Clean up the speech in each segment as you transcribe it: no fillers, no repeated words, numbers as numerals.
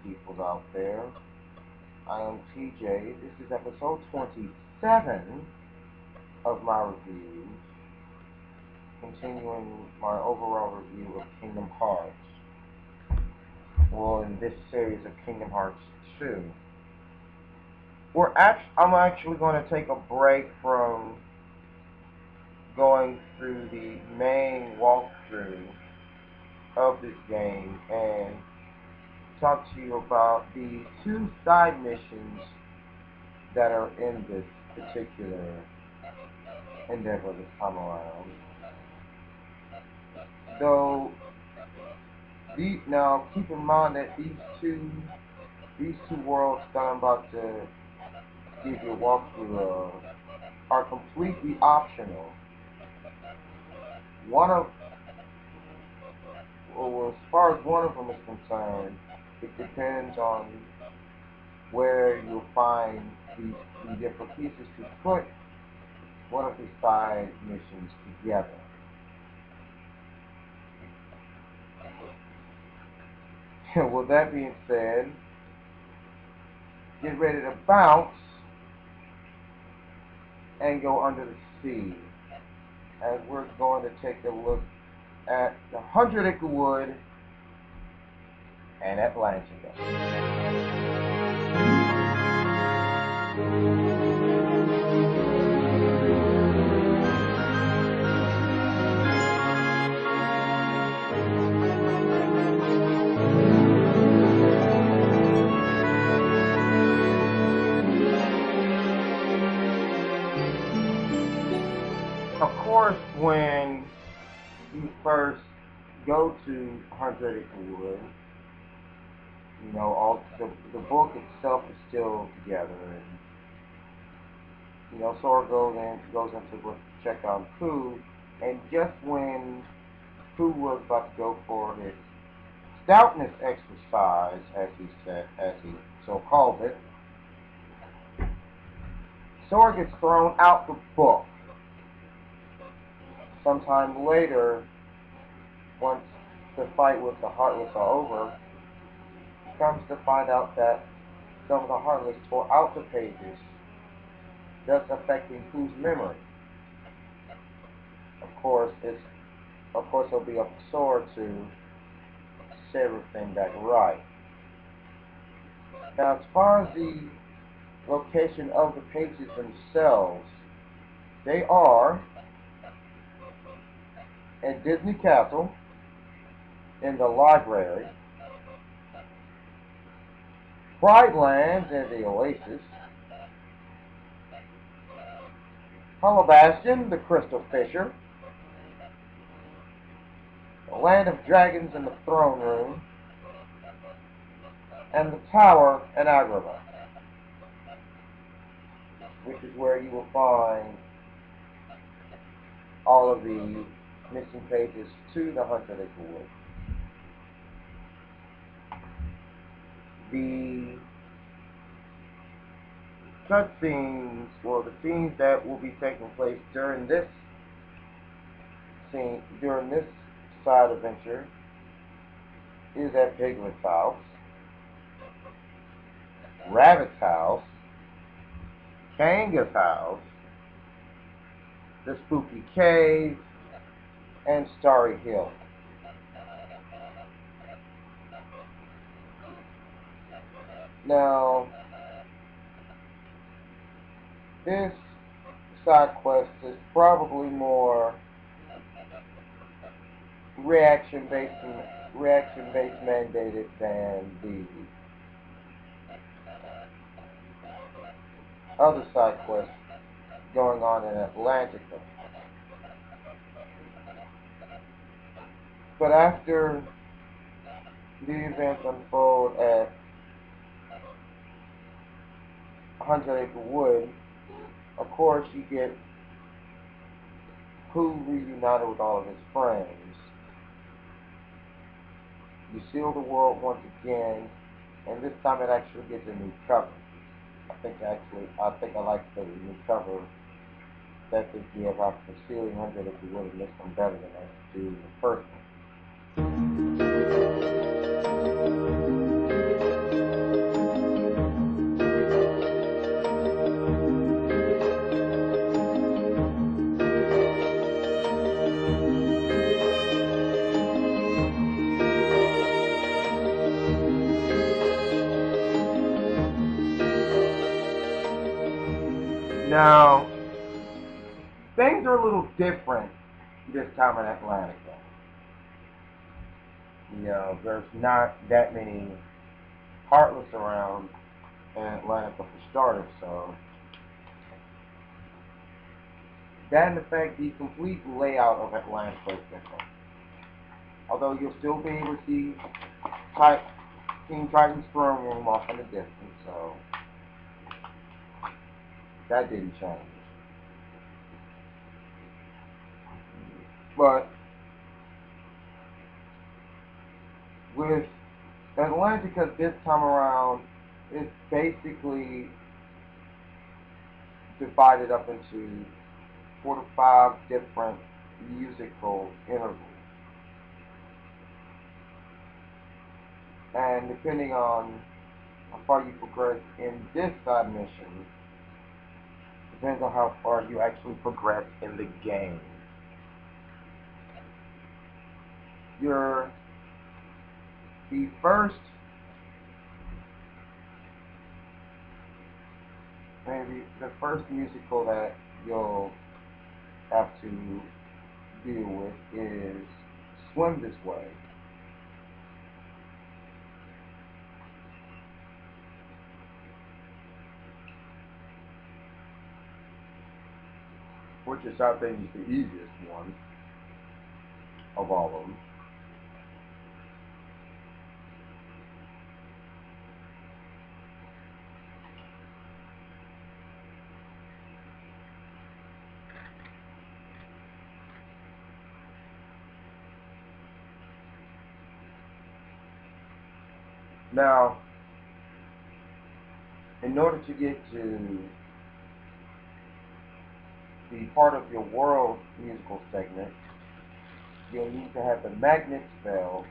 peoples out there. I am TJ. This is episode 27 of my review, continuing my overall review of Kingdom Hearts. Well, in this series of Kingdom Hearts 2. I'm actually going to take a break from going through the main walkthrough of this game and talk to you about the two side missions that are in this particular endeavor this time around. Though, now keep in mind that these two worlds that I'm about to give you a walkthrough of are completely optional. As far as one of them is concerned, it depends on where you'll find the different pieces to put one of the side missions together. With that being said, get ready to bounce and go under the sea, as we're going to take a look at the 100-Acre Wood and Atlantica. Of course, when you first go to 100-Acre Wood, all the book itself is still together, and Sora goes into to check on Pooh, and just when Pooh was about to go for his stoutness exercise, as he so called it, Sora gets thrown out the book. Sometime later, once the fight with the Heartless are over, he comes to find out that some of the Heartless tore out the pages, thus affecting Pooh's memory. Of course, it'll be up to Sora to set everything back right. Now, as far as the location of the pages themselves, they are at Disney Castle, in the library, Pride Lands in the Oasis, Hollow Bastion, the Crystal Fissure, the Land of Dragons in the Throne Room, and the Tower in Agrabah, which is where you will find all of the missing pages to the 100-Acre Wood. The cutscenes, or the scenes that will be taking place during this side adventure, is at Piglet's house, Rabbit's house, Kanga's house, the Spooky Cave, and Starry Hill. Now, this side quest is probably more reaction-based mandated than the other side quests going on in Atlantica. But after the events unfold at 100-Acre Wood, of course you get Pooh reunited with all of his friends. You seal the world once again, and this time it actually gets a new cover. I think I like the new cover that they give after sealing 100-Acre Wood. It makes them better than I do the first one. Now, things are a little different this time in Atlantica. There's not that many Heartless around in Atlantica for starters, so that and the fact the complete layout of Atlantica is different. Although you'll still be able to see King Triton's throne room off in the distance, so that didn't change. But with Atlantica this time around, it's basically divided up into 4 to 5 different musical intervals. And depending on how far you progress in this side mission, depends on how far you actually progress in the game. The first, maybe the first musical that you'll have to deal with is Swim This Way. Which is, I think, is the easiest one of all of them. Now, in order to get to the part of your world musical segment, you'll need to have the magnet spell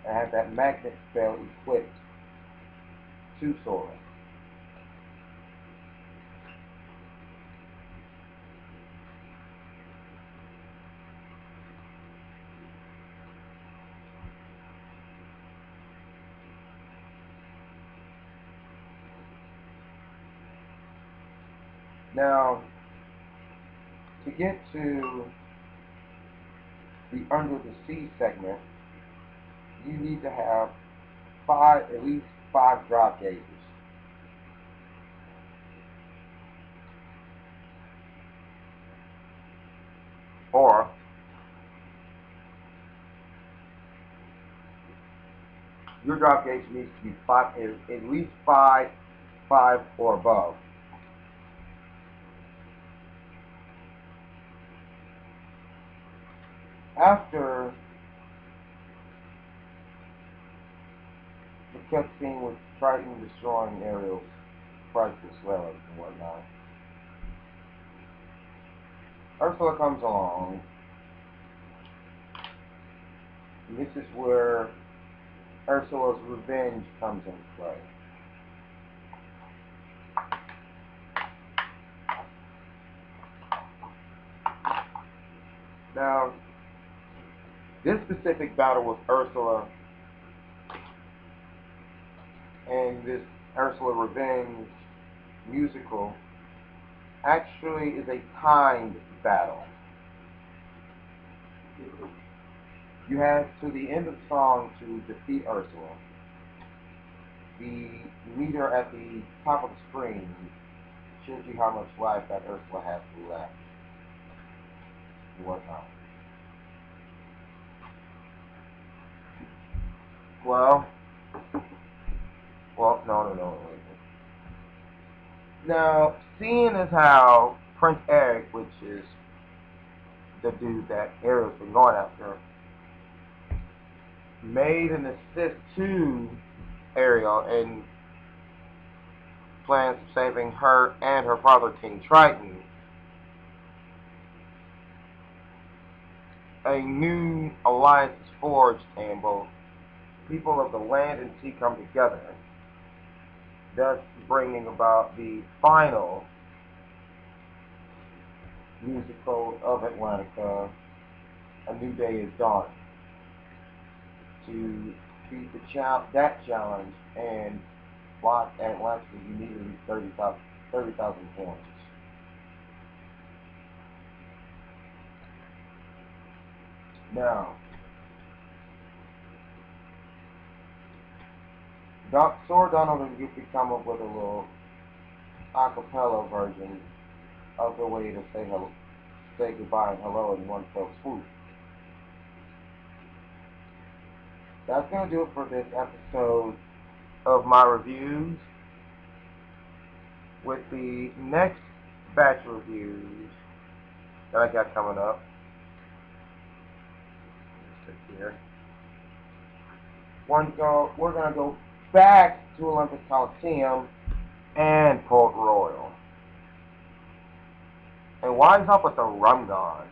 and have that magnet spell equipped to Sora. Now, to get to the Under the Sea segment, you need to have at least 5 drop gauges. Or your drop gauge needs to be at least 5 or above. After the cutscene with Triton destroying Ariel's priceless relics and whatnot, Ursula comes along, and this is where Ursula's Revenge comes into play. Now, this specific battle with Ursula and this Ursula Revenge musical actually is a timed battle. You have to the end of the song to defeat Ursula. The meter at the top of the screen shows you how much life that Ursula has left and whatnot. Well, no. Now, seeing as how Prince Eric, which is the dude that Ariel's been going after, made an assist to Ariel and plans of saving her and her father, King Triton, a new alliance is forged, and both people of the land and sea come together, thus bringing about the final musical of Atlantica, A New Day is Dawning, to beat that challenge and block Atlantica, you need at least 30,000 points. Now, Sword Donald and Goofy come up with a little acapella version of the way to say goodbye and hello in one fell swoop. That's going to do it for this episode of my reviews. With the next batch of reviews that I got coming up, let's see here. We're going to go back to Olympus Coliseum and Port Royal. And wise up with the Rum God.